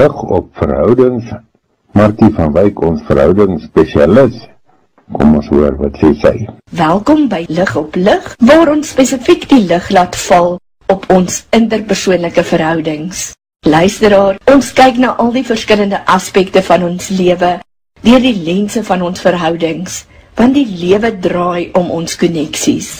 lig op verhoudings. Martie van Wyk, ons verhoudingsspesialis. Kom ons hoor wat sy. Welkom by Lig op Lig, waar ons spesifiek die lig laat val op ons interpersoonlike verhoudings. Luisteraar, ons kyk na al die verskillende aspekte van ons lewe, deur die lense van ons verhoudings, want die lewe draai om ons koneksies.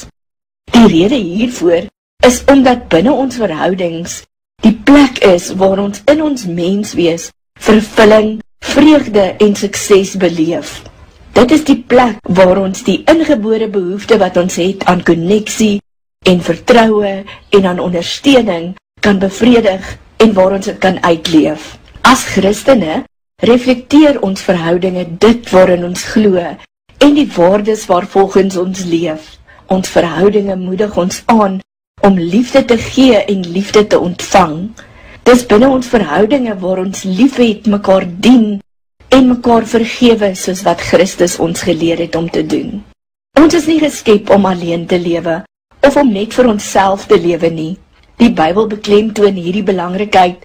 Die rede hiervoor is omdat binne ons verhoudings die plek is waar ons in ons menswees vervulling, vreugde en sukses beleef. Dit is die plek waar ons die ingebore behoefte wat ons het aan koneksie en vertroue en aan ondersteuning kan bevredig en waar ons dit kan uitleef. As Christene reflekteer ons verhoudinge dit waarin ons glo en die waardes waarvolgens ons leef. Ons verhoudinge moedig ons aan om liefde te gee en liefde te ontvang. Dis binne ons verhoudinge waar ons liefhet, mekaar dien en mekaar vergewe soos wat Christus ons geleer het om te doen. Ons is nie geskep om alleen te lewe of om net vir onsself te lewe nie. Die Bybel beklemtoon hierdie belangrikheid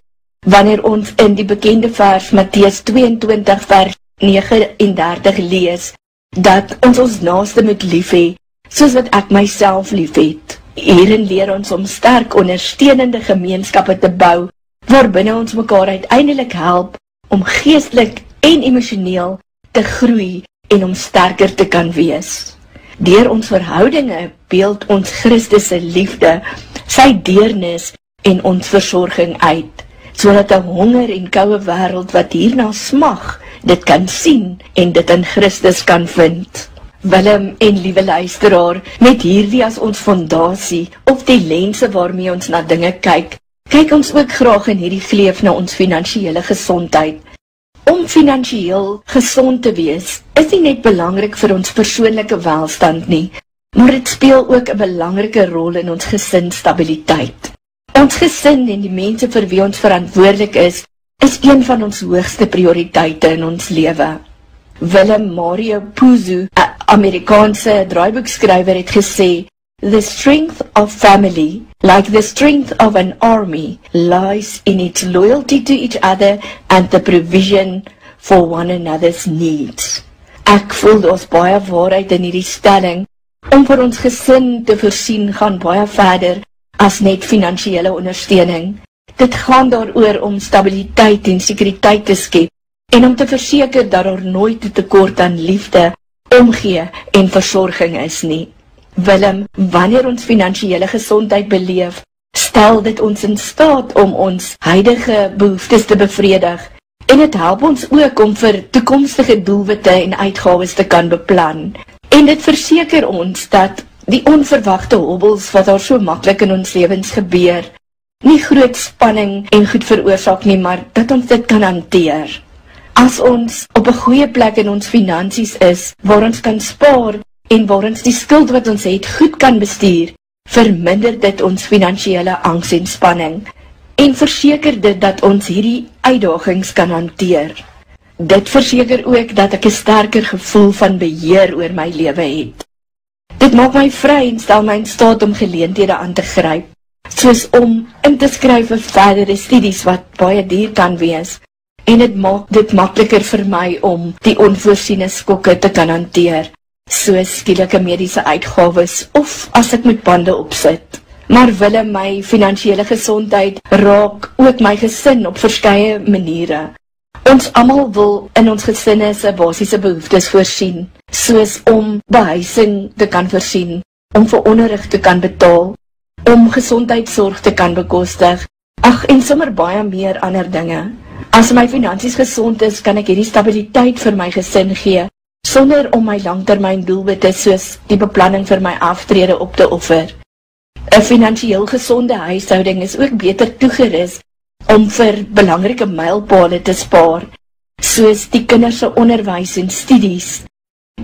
wanneer ons in die bekende vers Matteus 22 vers 39 lees, dat ons ons naaste moet lief hê, soos wat ek myself lief het. Hierin leer ons om sterk ondersteunende gemeenskappe te bou, waarbinne ons mekaar uiteindelik help om geestelik en emosioneel te groei en om sterker te kan wees. Deur ons verhoudinge beeld ons Christus se liefde, sy deernis en ons versorging uit, sodat 'n honger en koue wêreld wat hierna smag, dit kan sien en dit in Christus kan vind. Willem en liewe luisteraar, met hierdie as ons fondasie, of die lense waarmee ons na dinge kyk ons ook graag in hierdie gleef na ons finansiële gesondheid. Om finansiëel gesond te wees, is nie net belangrik vir ons persoonlike welstand nie, maar dit speel ook 'n belangrike rol in ons gesinsstabiliteit. Ons gesin en die mense vir wie ons verantwoordelik is een van ons hoogste prioriteite in ons lewe. Willem Mario Puzo, 'n Amerikaanse draaiboekskrywer, het gesê, "The strength of family, like the strength of an army, lies in its loyalty to each other and the provision for one another's needs." Ek voel daar's baie waarheid in hierdie stelling. Om vir ons gesin te voorsien gaan baie verder as net finansiële ondersteuning. Dit gaan daaroor om stabiliteit en sekuriteit te skep en om te verseker dat daar nooit 'n tekort aan liefde, omgee en versorging is nie. Willem, wanneer ons finansiële gesondheid beleef, stel dit ons in staat om ons huidige behoeftes te bevredig en dit help ons ook om vir toekomstige doelwitte en uitgawes te kan beplan. En dit verseker ons dat die onverwagte hobbels wat daar so maklik in ons lewens gebeur, nie groot spanning en goed veroorsaak nie, maar dat ons dit kan hanteer. As ons op 'n goeie plek in ons finansies is, waar ons kan spaar en waar ons die skuld wat ons het goed kan bestuur, verminder dit ons finansiële angs en spanning en verseker dit dat ons hierdie uitdagings kan hanteer. Dit verseker ook dat ek 'n sterker gevoel van beheer oor my lewe het. Dit maak my vry en stel my in staat om geleenthede aan te gryp, soos om in te skryf vir verdere studies wat baie duur kan wees, en dit maak dit makliker vir my om die onvoorsiene skokke te kan hanteer, soos skielike mediese uitgawes of as ek moet bande opsit. Maar Willem, my finansiële gesondheid raak ook my gesin op verskeie maniere. Ons almal wil in ons gesinne se basiese behoeftes voorsien, soos om behuising te kan voorsien, om vir onderrig te kan betaal, om gesondheidsorg te kan bekostig, en sommer baie meer ander dinge. As my finansies gesond is, kan ek hierdie stabiliteit vir my gesin gee, sonder om my langtermyn doelwitte soos die beplanning vir my aftrede op te offer. 'n Finansieel gesonde huishouding is ook beter toegerus om vir belangrike mylpale te spaar, soos die kinders se onderwys en studies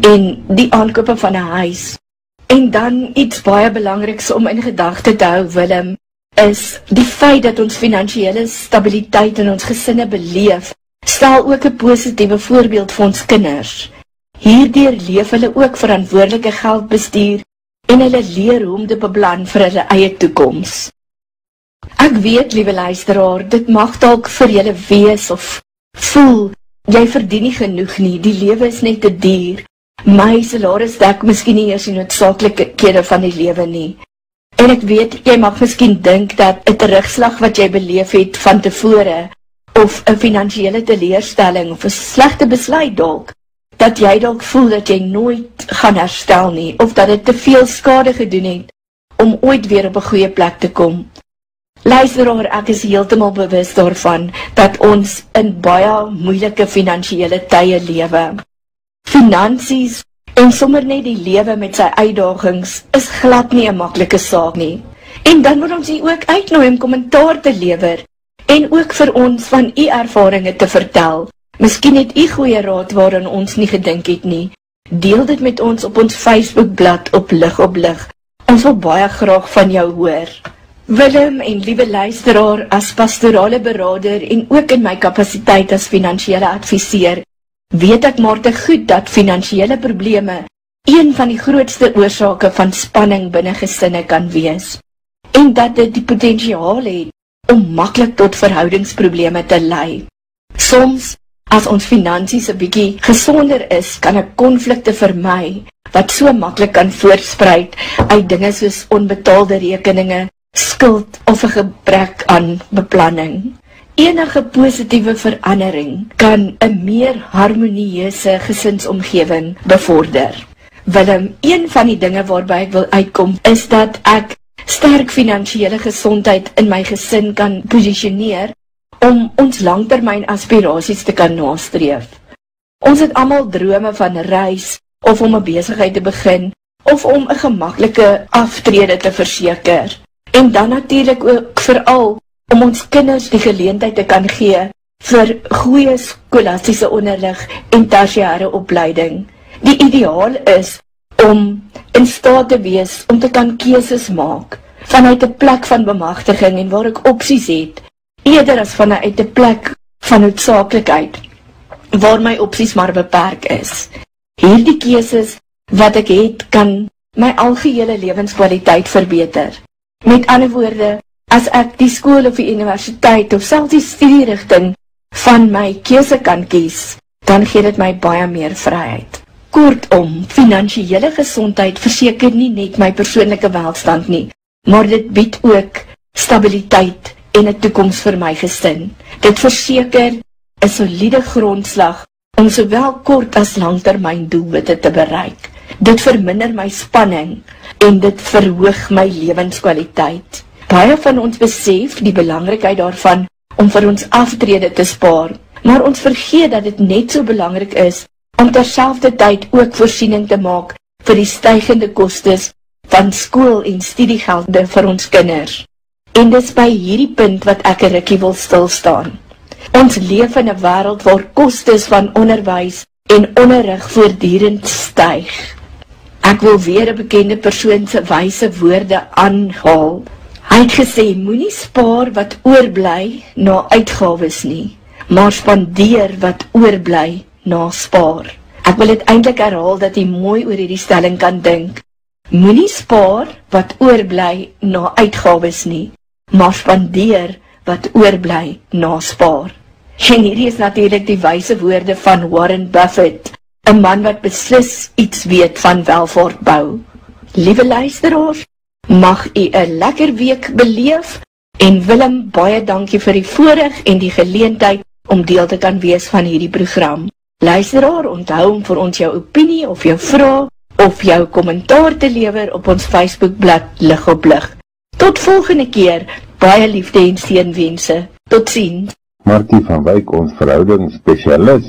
en die aankope van 'n huis. En dan iets baie belangriks om in gedagte te hou, Willem, is die feit dat ons finansiële stabiliteit in ons gesinne beleef, stel ook 'n positiewe voorbeeld vir ons kinders. Hierdeur leef hulle ook verantwoordelike geldbestuur en hulle leer hoe om te beplan vir hulle eie toekoms. Ek weet, liewe luisteraar, dit mag dalk vir julle wees of voel, jy verdien nie genoeg nie, die lewe is net te duur. My salaris dek miskien nie eers die noodsaaklikhede van die lewe nie. En ek weet, jy mag miskien dink dat 'n terugslag wat jy beleef het van tevore, of 'n finansiële teleurstelling, of 'n slegte besluit dalk, dat jy dalk voel dat jy nooit gaan herstel nie, of dat dit te veel skade gedoen het, om ooit weer op 'n goeie plek te kom. Luisteraar, ek is heeltemal bewus daarvan, dat ons in baie moeilike finansiële tye lewe. Finansies, en sommer net die lewe met sy uitdagings, is glad nie 'n maklike saak nie. En dan moet ons hier ook uitnooi om kommentaar te lewer, en ook vir ons van u ervarings te vertel. Miskien het u goeie raad waaraan ons nie gedink het nie. Deel dit met ons op ons Facebookblad op Lig op Lig. Ons wil baie graag van jou hoor. Willem en liewe luisteraar, as pastorale beraader en ook in my kapasiteit as finansiële adviseur, weet ek maar te goed dat finansiële probleme een van die grootste oorsake van spanning binne gesinne kan wees, en dat dit die potensiaal het om maklik tot verhoudingsprobleme te lei. Soms, as ons finansies 'n bietjie gesonder is, kan ek konflikte vermy, wat so maklik kan voortspruit uit dinge soos onbetaalde rekeninge, skuld of 'n gebrek aan beplanning. Enige positiewe verandering kan 'n meer harmonieuse gesinsomgewing bevorder. Willem, een van die dinge waarby ek wil uitkom, is dat ek sterk finansiële gesondheid in my gesin kan posisioneer om ons langtermyn aspirasies te kan nastreef. Ons het almal drome van reis, of om 'n besigheid te begin, of om 'n gemaklike aftrede te verseker. En dan natuurlik ook veral om ons kinders die geleentheid te kan gee vir goeie skolastiese onderrig en tersiêre opleiding. Die ideaal is om in staat te wees om te kan keuses maak vanuit 'n plek van bemagtiging en waar ek opsies het, eerder as vanuit 'n plek van noodsaaklikheid waar my opsies maar beperk is. Hierdie keuses wat ek het, kan my algehele lewenskwaliteit verbeter. Met ander woorde, as ek die skool of die universiteit of selfs die studierigting van my keuse kan kies, dan gee dit my baie meer vryheid. Kortom, finansiële gesondheid verseker nie net my persoonlike welstand nie, maar dit bied ook stabiliteit en 'n toekoms vir my gesin. Dit verseker 'n soliede grondslag om sowel kort as langtermyn doelwitte te bereik. Dit verminder my spanning en dit verhoog my lewenskwaliteit. Baie van ons besef die belangrikheid daarvan om vir ons aftrede te spaar, maar ons vergeet dat dit net so belangrik is om terselfdertyd ook voorsiening te maak vir die stygende kostes van skool en studiegelde vir ons kinders. En dis by hierdie punt wat ek 'n rukkie wil stilstaan. Ons leef in 'n wêreld waar kostes van onderwys en onderrig voortdurend styg. Ek wil weer 'n bekende persoon se wyse woorde aanhaal. Hy het gesê, moenie spaar wat oorbly na uitgawes nie, maar spandeer wat oorbly na spaar. Ek wil dit eintlik herhaal dat jy mooi oor hierdie stelling kan dink. Moenie spaar wat oorbly na uitgawes nie, maar spandeer wat oorbly na spaar. En hierdie is natuurlik die wyse woorde van Warren Buffett, 'n man wat beslis iets weet van welvaart bou. Liewe luisteraars, mag u 'n lekker week beleef, en Willem, baie dankie vir die voorreg en die geleentheid om deel te kan wees van hierdie program. Luisteraar, onthou om vir ons jou opinie of jou vraag of jou kommentaar te lewer op ons Facebookblad Lig op Lig. Tot volgende keer, baie liefde en seënwense. Totsiens. Martie van Wyk, ons verhoudingsspesialis.